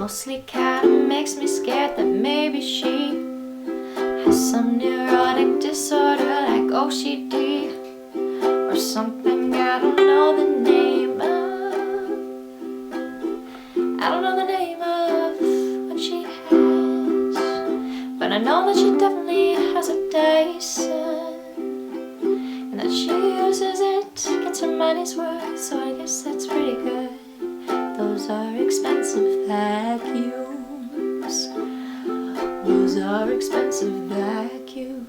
mostly kinda makes me scared that maybe she has some neurotic disorder like OCD or something I don't know the name of. I don't know the name of what she has, but I know that she definitely has a Dyson and that she uses it, gets her money's worth, so I guess that's pretty good. Those are expensive vacuums. Those are expensive vacuums.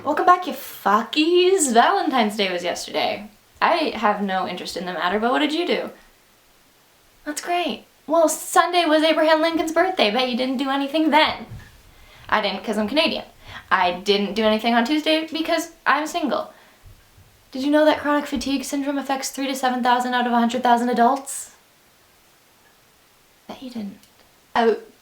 Welcome back, you fuckies. Valentine's Day was yesterday. I have no interest in the matter, but what did you do? That's great. Well, Sunday was Abraham Lincoln's birthday. Bet you didn't do anything then. I didn't because I'm Canadian. I didn't do anything on Tuesday because I'm single. Did you know that chronic fatigue syndrome affects 3,000 to 7,000 out of 100,000 adults? Bet you didn't.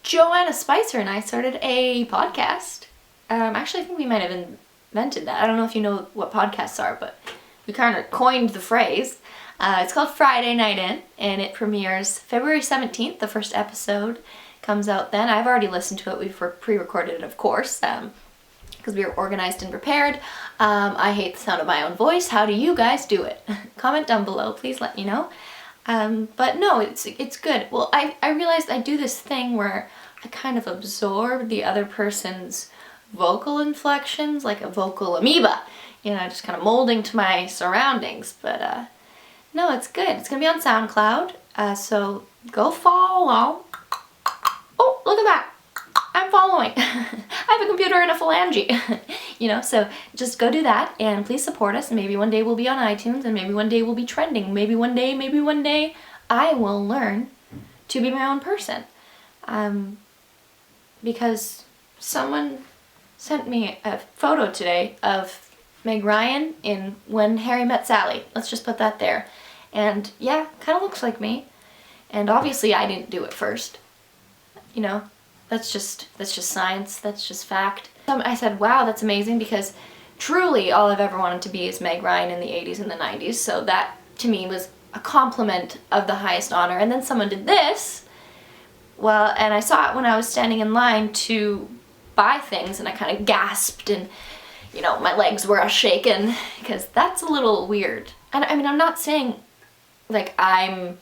Joanna Spicer and I started a podcast. Actually, I think we might have invented that. I don't know if you know what podcasts are, but we kind of coined the phrase. It's called Friday Night In, and it premieres February 17th. The first episode comes out then. I've already listened to it. We've pre-recorded it, of course, because we were organized and prepared. I hate the sound of my own voice. How do you guys do it? Comment down below, please let me know. But no, it's good. Well, I realized I do this thing where I kind of absorb the other person's vocal inflections, like a vocal amoeba, you know, just kind of molding to my surroundings. But no, it's good. It's gonna be on SoundCloud, so go follow. Oh, look at that. I'm following. I have a computer and a phalange, you know, so just go do that and please support us. Maybe one day we'll be on iTunes and maybe one day we'll be trending. Maybe one day I will learn to be my own person. Because someone sent me a photo today of Meg Ryan in When Harry Met Sally. Let's just put that there. And yeah, kind of looks like me. And obviously I didn't do it first, you know. That's just science, that's just fact. I said, wow, that's amazing, because truly all I've ever wanted to be is Meg Ryan in the 80s and the 90s, so that to me was a compliment of the highest honor. And then someone did this, well, and I saw it when I was standing in line to buy things, and I kind of gasped, and you know, my legs were shaking, because that's a little weird. And I mean, I'm not saying like I'm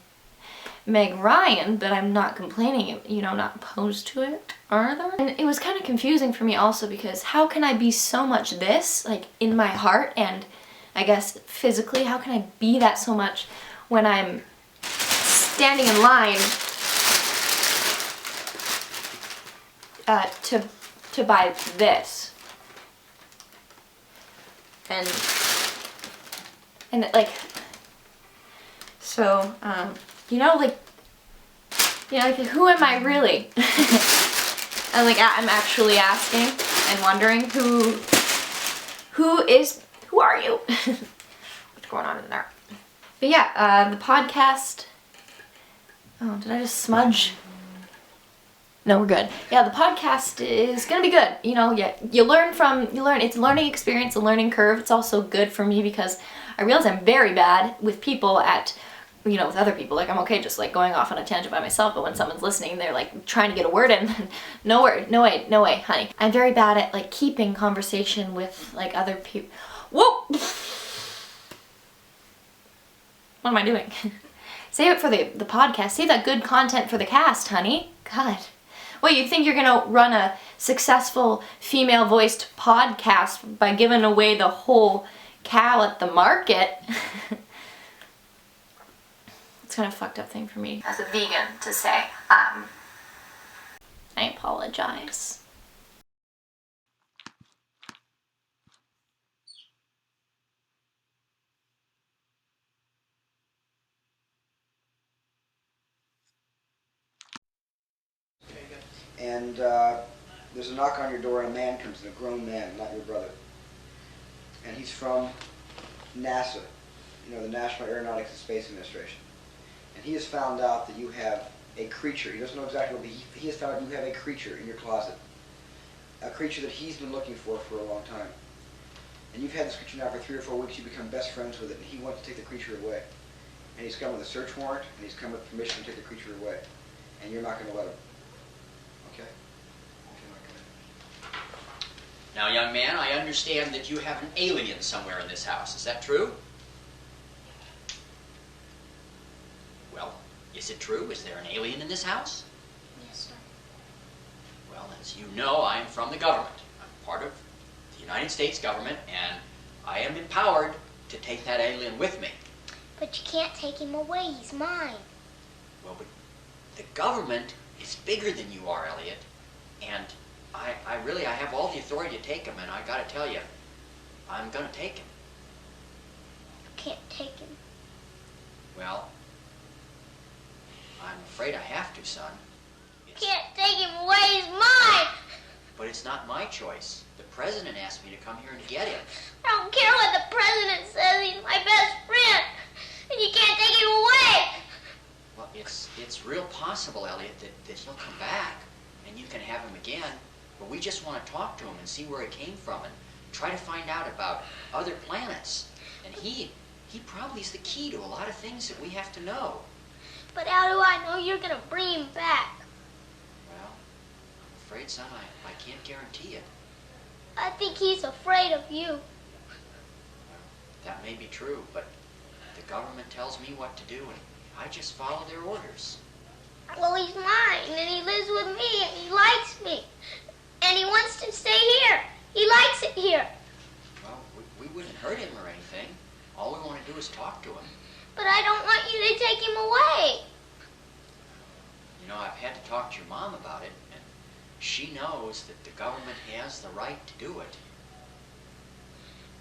Meg Ryan, but I'm not complaining, you know, not opposed to it either. And it was kind of confusing for me also, because how can I be so much this, like in my heart and I guess physically, how can I be that so much when I'm standing in line to buy this? And like, so, you know, like, who am I really? And like, I'm actually asking and wondering who are you? What's going on in there? But yeah, the podcast, oh, did I just smudge? No, we're good. Yeah, the podcast is gonna be good. You know, yeah, you learn, it's a learning experience, a learning curve. It's also good for me because I realize I'm very bad with people you know, with other people. Like, I'm okay just like going off on a tangent by myself, but when someone's listening, they're like trying to get a word in. No word, no way, honey. I'm very bad at like keeping conversation with like other people. Whoa! What am I doing? Save it for the podcast. Save that good content for the cast, honey. God. What, you think you're gonna run a successful female-voiced podcast by giving away the whole cow at the market? It's kind of a fucked up thing for me as a vegan to say. I apologize. And there's a knock on your door and a man comes in, a grown man, not your brother. And he's from NASA, you know, the National Aeronautics and Space Administration. And he has found out that you have a creature. He doesn't know exactly what, but he has found out you have a creature in your closet. A creature that he's been looking for a long time. And you've had this creature now for 3 or 4 weeks. You become best friends with it, and he wants to take the creature away. And he's come with a search warrant, and he's come with permission to take the creature away. And you're not going to let him. Okay? You're not gonna... Now, young man, I understand that you have an alien somewhere in this house. Is that true? Well, is it true? Is there an alien in this house? Yes, sir. Well, as you know, I am from the government. I'm part of the United States government, and I am empowered to take that alien with me. But you can't take him away. He's mine. Well, but the government is bigger than you are, Elliot. And I have all the authority to take him, and I gotta tell you, I'm gonna take him. You can't take him. Well, I'm afraid I have to, son. You can't take him away. He's mine. But it's not my choice. The president asked me to come here and get him. I don't care what the president says. He's my best friend. And you can't take him away. Well, it's real possible, Elliot, that he'll come back and you can have him again. But we just want to talk to him and see where he came from and try to find out about other planets. And he probably is the key to a lot of things that we have to know. But how do I know you're going to bring him back? Well, I'm afraid, son, I can't guarantee it. I think he's afraid of you. Well, that may be true, but the government tells me what to do, and I just follow their orders. Well, he's mine, and he lives with me, and he likes me. And he wants to stay here. He likes it here. Well, we wouldn't hurt him or anything. All we want to do is talk to him. But I don't want you to take him away. You know, I've had to talk to your mom about it, and she knows that the government has the right to do it.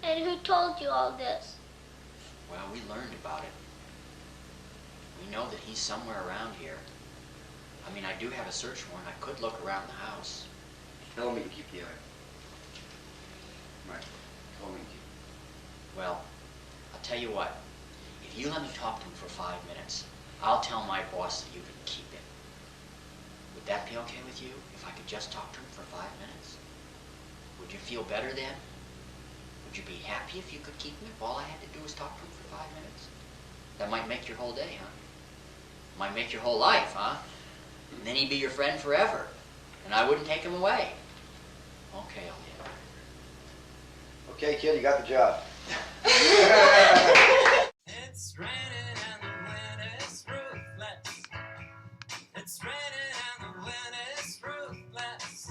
And who told you all this? Well, we learned about it. We know that he's somewhere around here. I mean, I do have a search warrant. I could look around the house. Tell me to keep the eye. Right. Tell me to keep. Well, I'll tell you what. If you let me talk to him for 5 minutes, I'll tell my boss that you can keep him. Would that be okay with you, if I could just talk to him for 5 minutes? Would you feel better then? Would you be happy if you could keep him, if all I had to do was talk to him for 5 minutes? That might make your whole day, huh? Might make your whole life, huh? And then he'd be your friend forever, and I wouldn't take him away. Okay, Elliot. Okay, kid, you got the job. It's raining and the wind is ruthless. It's raining and the wind is ruthless.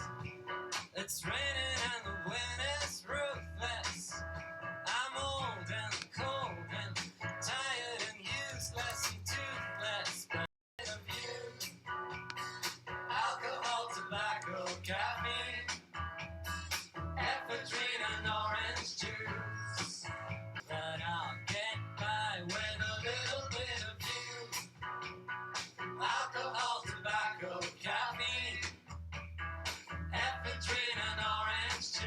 It's raining and the wind is ruthless. I'm old and cold and tired and useless and toothless. But of you, alcohol, tobacco, caffeine, ephedrine and orange juice. But I'll get by with a little bit of you. Alcohol, tobacco, caffeine, ephedrine and orange juice.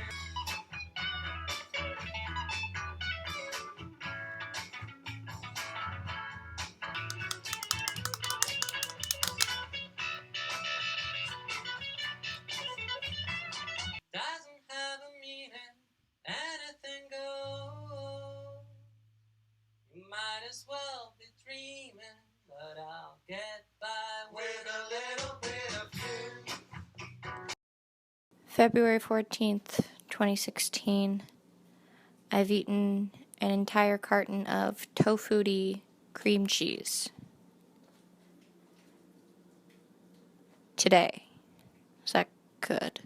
Doesn't have a meaning, anything goes. You might as well be dreaming, but I'll get by with a little bit of you. February 14th, 2016. I've eaten an entire carton of tofu cream cheese. Today. Is that good?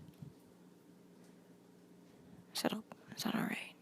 Is that alright?